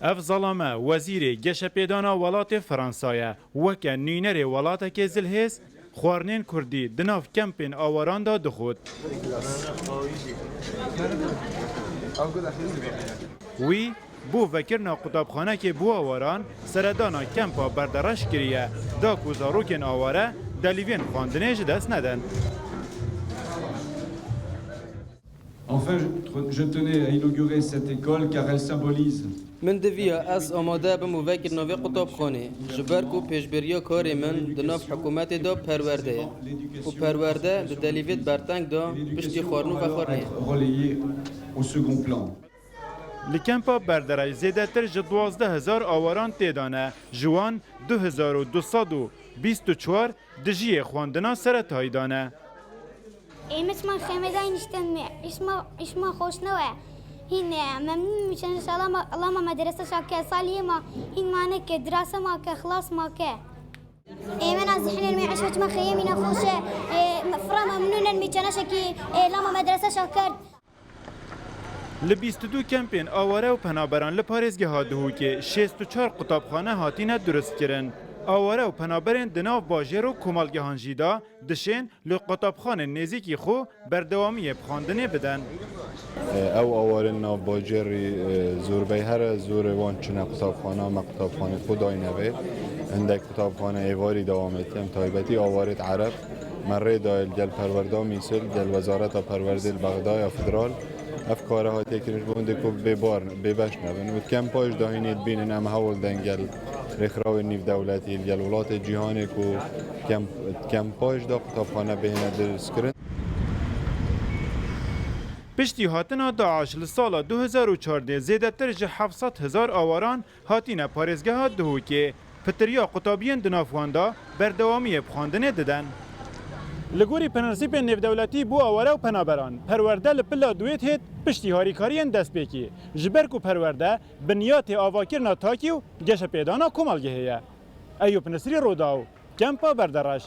اف ظلمه وزیر گشپیدانا ولات فرانسایه وکه نینر ولات که زلهز خوارنین کردی دناف کمپین آواران دا دخود. وی بو وکرنا قطابخانه که بو آواران سردانا کمپا بردرش کریه دا کوزاروکن آواره دلیوین خواندنه دست ندن. Enfin, je tenais à inaugurer cette école car elle symbolise من دویا از آماده به موکل نوی قطابخانه جبرک و پیشبریا کار من دناف حکومت دا پرورده و پرورده به دلیویت برتنگ دا پشتی خارنو و خارنه relayée au second plan. لکمپا بردرای زیده تر جدوازده هزار آواران تیدانه جوان 2224 دجی خواندنا سرطای دانه. ایمت من خیمه نشتن اسم خوش نوه هین ممنون میشن الله ما مدرسه شاکه سالیه ما هین مانه که دراسه ما که خلاص ما که ایمن از حین المعیشت ما خیمی نخوشه فرا ممنون میشن شکی لما مدرسه شاکر لبیست دو کمپین آواره و پنابران لپارزگه هادهو که 64 قطابخانه هاتینه درست کرن. آواره و پنابرین دناف باجر و کمالگهان جیدا دشین لقطابخانه نزیکی خو بردوامی بخاندنه بدن. او آواره ناف باجری زور بیهر زور وان چنه قطابخانه ما قطابخانه خدای نوه عندك قطابخانه ایواری دوامتیم تایبتی آواره عرب مره دایل جل پروردا میسل جل وزارت پرورده بغداد فدرال افکاره ها تکنش بونده که ببش نبن و کم پاش داینید بینن ام هول دنگل رخراو نیف دولتی جل ولات جهانی که کم پاش دا قطابخانه بهنه درست کرن. پشتی هاتنا داعش لسال 2014 زیده تر 700,000 آواران هاتینه پارێزگەها ها دهو که پتریا قطابیان دنافواندا بردوامی بخواندنه ددن. لگوری پرنسیپ نێودەوڵەتی بو آواره و پنابران پرورده لپلا دویت هید پشتی هاریکاریان دست بیکی جبرک و پرورده بنیات آواکرنا تاکی و گشپیدانا کمالگه هیه. ایوب نصری روداو کمپا بردرش.